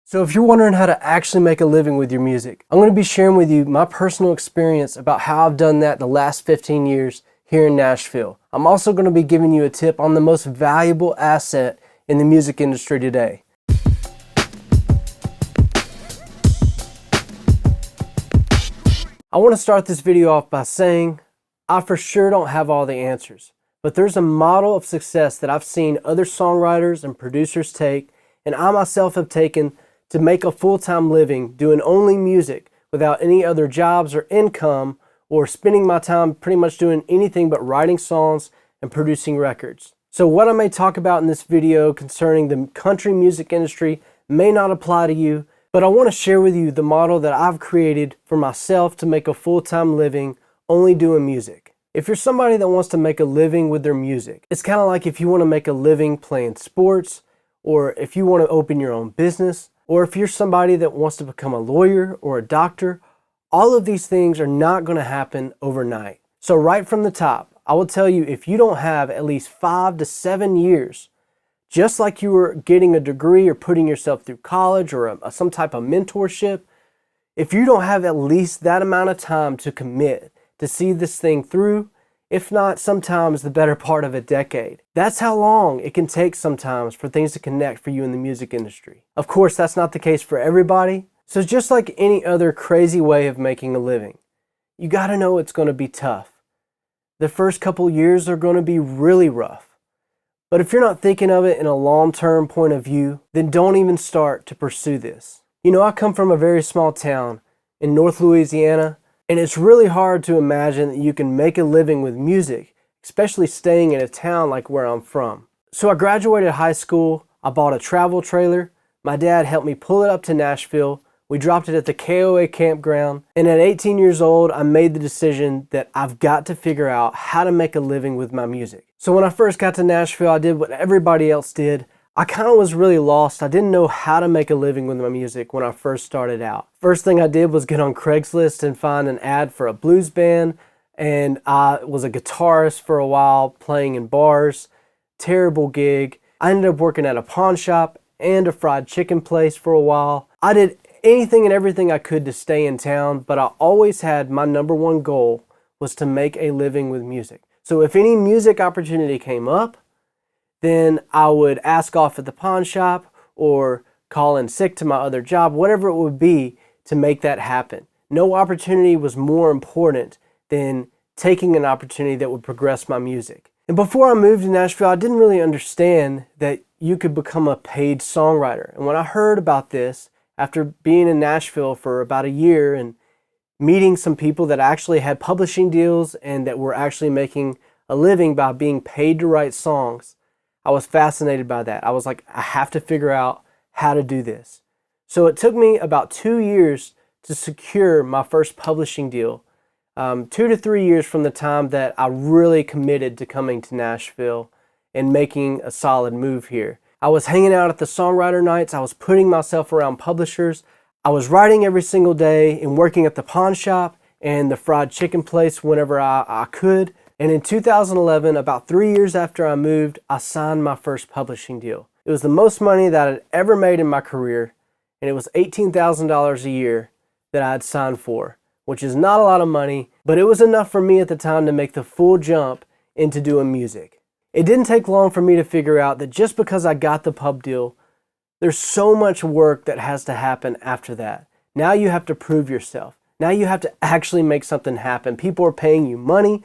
So if you're wondering how to actually make a living with your music, I'm going to be sharing with you my personal experience about how I've done that the last 15 years here in Nashville. I'm also going to be giving you a tip on the most valuable asset in the music industry today. I want to start this video off by saying I for sure don't have all the answers, but there's a model of success that I've seen other songwriters and producers take, and I myself have taken to make a full-time living doing only music without any other jobs or income, or spending my time pretty much doing anything but writing songs and producing records. So what I may talk about in this video concerning the country music industry may not apply to you, but I want to share with you the model that I've created for myself to make a full-time living only doing music. If you're somebody that wants to make a living with their music, it's kind of like if you want to make a living playing sports, or if you want to open your own business, or if you're somebody that wants to become a lawyer or a doctor. All of these things are not going to happen overnight. So right from the top, I will tell you, if you don't have at least 5 to 7 years, just like you were getting a degree or putting yourself through college or some type of mentorship, if you don't have at least that amount of time to commit to see this thing through, if not sometimes the better part of a decade. That's how long it can take sometimes for things to connect for you in the music industry. Of course, that's not the case for everybody. So just like any other crazy way of making a living, you gotta know it's gonna be tough. The first couple years are gonna be really rough. But if you're not thinking of it in a long-term point of view, then don't even start to pursue this. You know, I come from a very small town in North Louisiana, and it's really hard to imagine that you can make a living with music, especially staying in a town like where I'm from. So I graduated high school, I bought a travel trailer, my dad helped me pull it up to Nashville, we dropped it at the KOA campground, and at 18 years old, I made the decision that I've got to figure out how to make a living with my music. So when I first got to Nashville, I did what everybody else did. I kind of was really lost. I didn't know how to make a living with my music when I first started out. First thing I did was get on Craigslist and find an ad for a blues band, and I was a guitarist for a while, playing in bars. Terrible gig. I ended up working at a pawn shop and a fried chicken place for a while. I did anything and everything I could to stay in town, but I always had my number one goal was to make a living with music. So if any music opportunity came up, then I would ask off at the pawn shop or call in sick to my other job, whatever it would be to make that happen. No opportunity was more important than taking an opportunity that would progress my music. And before I moved to Nashville, I didn't really understand that you could become a paid songwriter. And when I heard about this, after being in Nashville for about a year and meeting some people that actually had publishing deals and that were actually making a living by being paid to write songs, I was fascinated by that. I was like, I have to figure out how to do this. So it took me about 2 years to secure my first publishing deal. 2 to 3 years from the time that I really committed to coming to Nashville and making a solid move here. I was hanging out at the songwriter nights. I was putting myself around publishers. I was writing every single day and working at the pawn shop and the fried chicken place whenever I could. And in 2011, about 3 years after I moved, I signed my first publishing deal. It was the most money that I'd ever made in my career, and it was $18,000 a year that I had signed for, which is not a lot of money, but it was enough for me at the time to make the full jump into doing music. It didn't take long for me to figure out that just because I got the pub deal, there's so much work that has to happen after that. Now you have to prove yourself. Now you have to actually make something happen. People are paying you money.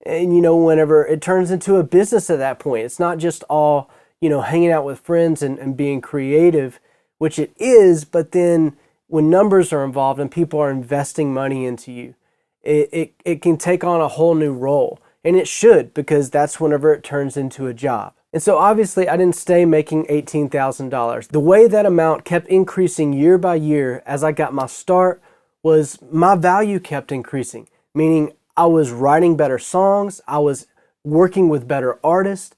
And you know, whenever it turns into a business at that point, it's not just all, you know, hanging out with friends and being creative, which it is, but then when numbers are involved and people are investing money into you, it can take on a whole new role. And it should, because that's whenever it turns into a job. And so obviously I didn't stay making $18,000. The way that amount kept increasing year by year as I got my start was my value kept increasing, meaning I was writing better songs, I was working with better artists.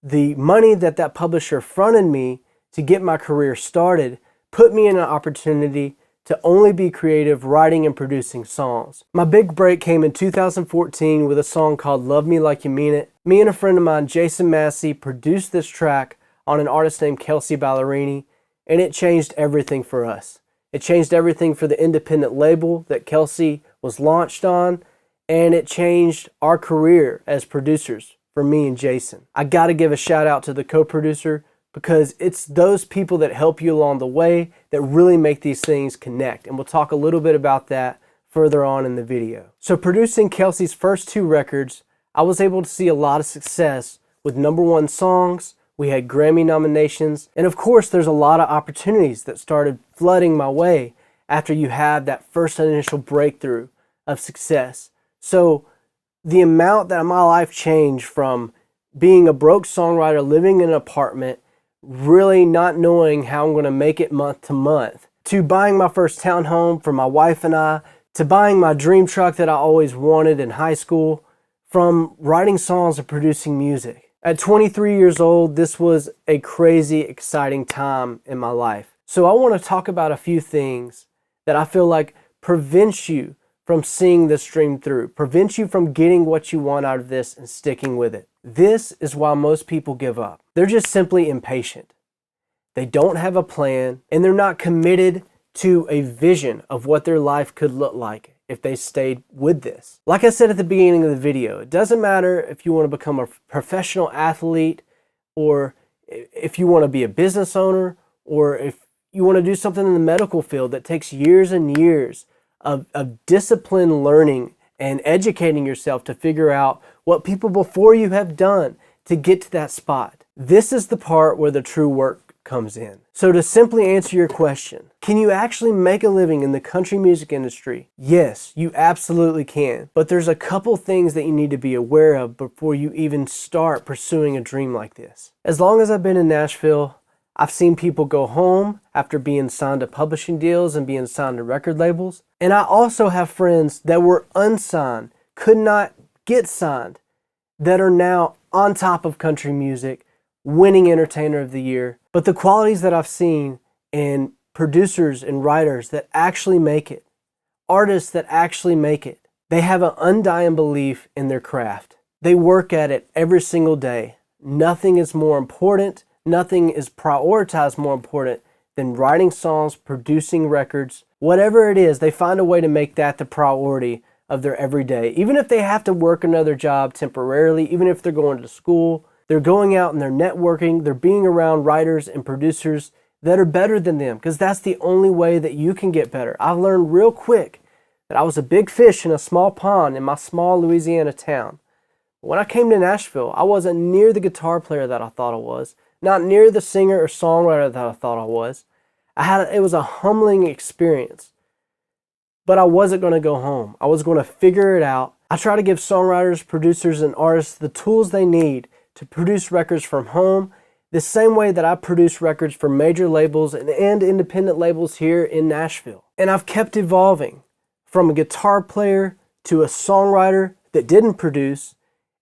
The money that publisher fronted me to get my career started put me in an opportunity to only be creative writing and producing songs. My big break came in 2014 with a song called Love Me Like You Mean It. Me and a friend of mine, Jason Massey, produced this track on an artist named Kelsey Ballerini, and it changed everything for us. It changed everything for the independent label that Kelsey was launched on, and it changed our career as producers for me and Jason. I got to give a shout out to the co-producer, because it's those people that help you along the way that really make these things connect. And we'll talk a little bit about that further on in the video. So producing Kelsey's first 2 records, I was able to see a lot of success with #1 songs. We had Grammy nominations. And of course, there's a lot of opportunities that started flooding my way after you have that first initial breakthrough of success. So the amount that my life changed from being a broke songwriter living in an apartment, really not knowing how I'm going to make it month to month, to buying my first townhome for my wife and I, to buying my dream truck that I always wanted in high school, from writing songs and producing music. At 23 years old, this was a crazy, exciting time in my life. So I want to talk about a few things that I feel like prevents you from seeing this dream through, prevents you from getting what you want out of this and sticking with it. This is why most people give up. They're just simply impatient. They don't have a plan, and they're not committed to a vision of what their life could look like if they stayed with this. Like I said at the beginning of the video, it doesn't matter if you want to become a professional athlete, or if you want to be a business owner, or if you want to do something in the medical field that takes years and years of disciplined learning and educating yourself to figure out what people before you have done to get to that spot. This is the part where the true work comes in. So to simply answer your question, can you actually make a living in the country music industry? Yes, you absolutely can. But there's a couple things that you need to be aware of before you even start pursuing a dream like this. As long as I've been in Nashville, I've seen people go home after being signed to publishing deals and being signed to record labels. And I also have friends that were unsigned, could not get signed, that are now on top of country music, winning Entertainer of the Year. But the qualities that I've seen in producers and writers that actually make it, artists that actually make it, they have an undying belief in their craft. They work at it every single day. Nothing is more important, nothing is prioritized more important than writing songs, producing records. Whatever it is, they find a way to make that the priority of their everyday. Even if they have to work another job temporarily, even if they're going to school, they're going out and they're networking, they're being around writers and producers that are better than them, because that's the only way that you can get better. I've learned real quick that I was a big fish in a small pond in my small Louisiana town. When I came to Nashville, I wasn't near the guitar player that I thought I was, not near the singer or songwriter that I thought I was. It was a humbling experience, but I wasn't going to go home. I was going to figure it out. I try to give songwriters, producers, and artists the tools they need to produce records from home, the same way that I produce records for major labels and independent labels here in Nashville. And I've kept evolving from a guitar player to a songwriter that didn't produce,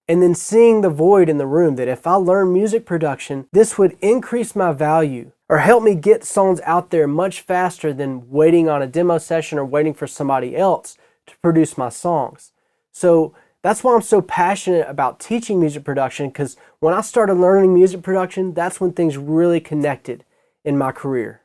and then seeing the void in the room that if I learn music production, this would increase my value or help me get songs out there much faster than waiting on a demo session or waiting for somebody else to produce my songs. So that's why I'm so passionate about teaching music production, because when I started learning music production, that's when things really connected in my career.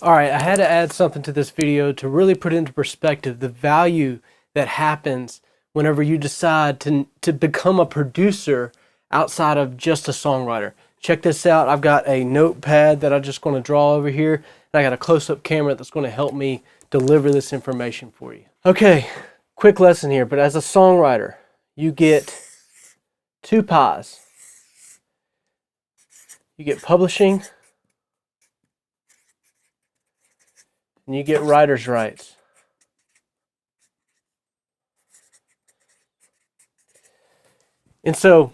All right, I had to add something to this video to really put into perspective the value that happens whenever you decide to become a producer outside of just a songwriter. Check this out. I've got a notepad that I'm just going to draw over here, and I got a close-up camera that's going to help me deliver this information for you. Okay, quick lesson here, but as a songwriter, you get 2 pies. You get publishing, and you get writer's rights. And so,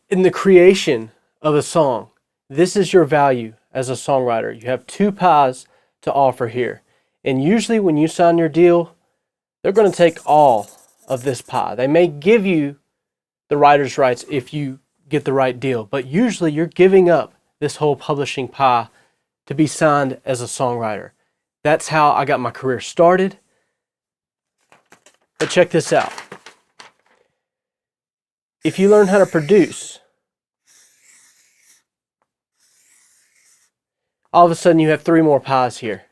in the creation of a song, this is your value as a songwriter. You have 2 pies to offer here. And usually when you sign your deal, they're going to take all of this pie. They may give you the writer's rights if you get the right deal, but usually you're giving up this whole publishing pie to be signed as a songwriter. That's how I got my career started. But check this out. If you learn how to produce, all of a sudden you have 3 more pies here.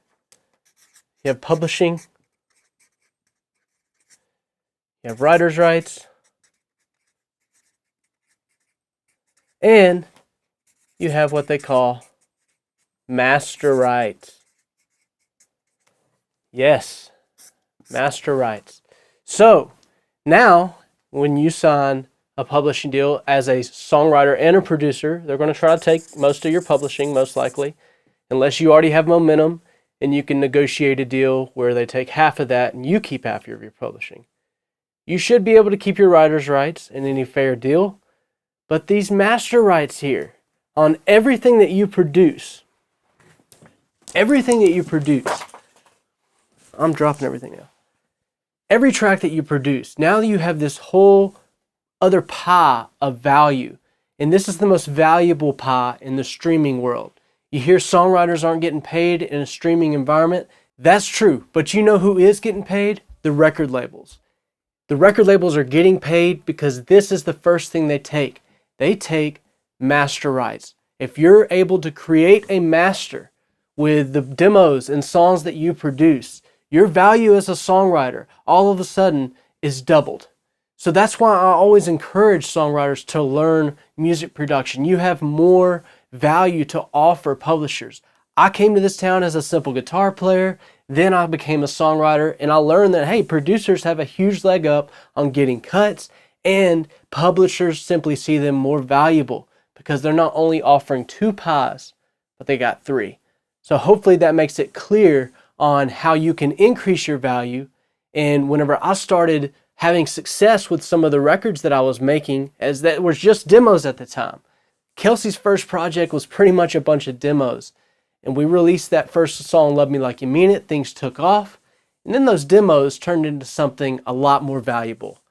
You have publishing, you have writer's rights, and you have what they call master rights. Yes, master rights. So now when you sign a publishing deal as a songwriter and a producer, they're going to try to take most of your publishing, most likely, unless you already have momentum and you can negotiate a deal where they take half of that and you keep half of your publishing. You should be able to keep your writer's rights in any fair deal, but these master rights here on everything that you produce, I'm dropping everything now. Every track that you produce, now you have this whole other pie of value, and this is the most valuable pie in the streaming world. You hear songwriters aren't getting paid in a streaming environment. That's true, but you know who is getting paid? The record labels. The record labels are getting paid because this is the first thing they take. They take master rights. If you're able to create a master with the demos and songs that you produce, your value as a songwriter all of a sudden is doubled. So that's why I always encourage songwriters to learn music production. You have more value to offer publishers. I came to this town as a simple guitar player, then I became a songwriter, and I learned that, hey, producers have a huge leg up on getting cuts, and publishers simply see them more valuable because they're not only offering 2 pies, but they got 3. So hopefully that makes it clear on how you can increase your value. And whenever I started having success with some of the records that I was making, as that was just demos at the time. Kelsey's first project was pretty much a bunch of demos. And we released that first song, Love Me Like You Mean It. Things took off. And then those demos turned into something a lot more valuable.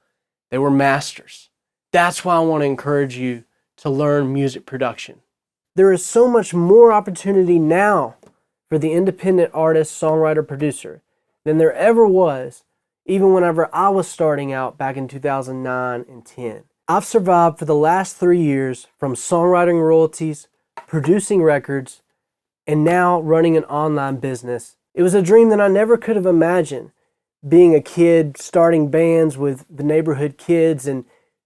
They were masters. That's why I want to encourage you to learn music production. There is so much more opportunity now for the independent artist, songwriter, producer than there ever was, even whenever I was starting out back in 2009 and 10. I've survived for the last 3 years from songwriting royalties, producing records, and now running an online business. It was a dream that I never could have imagined, being a kid, starting bands with the neighborhood kids and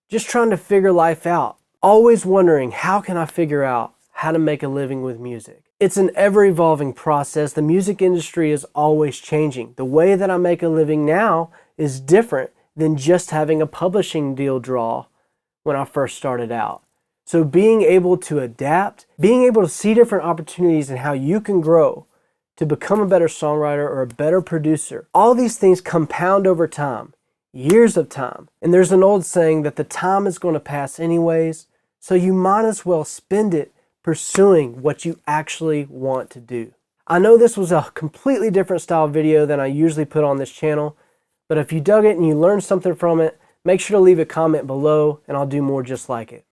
just trying to figure life out. Always wondering, how can I figure out how to make a living with music? It's an ever-evolving process. The music industry is always changing. The way that I make a living now is different than just having a publishing deal draw when I first started out. So being able to adapt, being able to see different opportunities and how you can grow to become a better songwriter or a better producer, all these things compound over time, years of time. And there's an old saying that the time is going to pass anyways, so you might as well spend it pursuing what you actually want to do. I know this was a completely different style video than I usually put on this channel, but if you dug it and you learned something from it, make sure to leave a comment below and I'll do more just like it.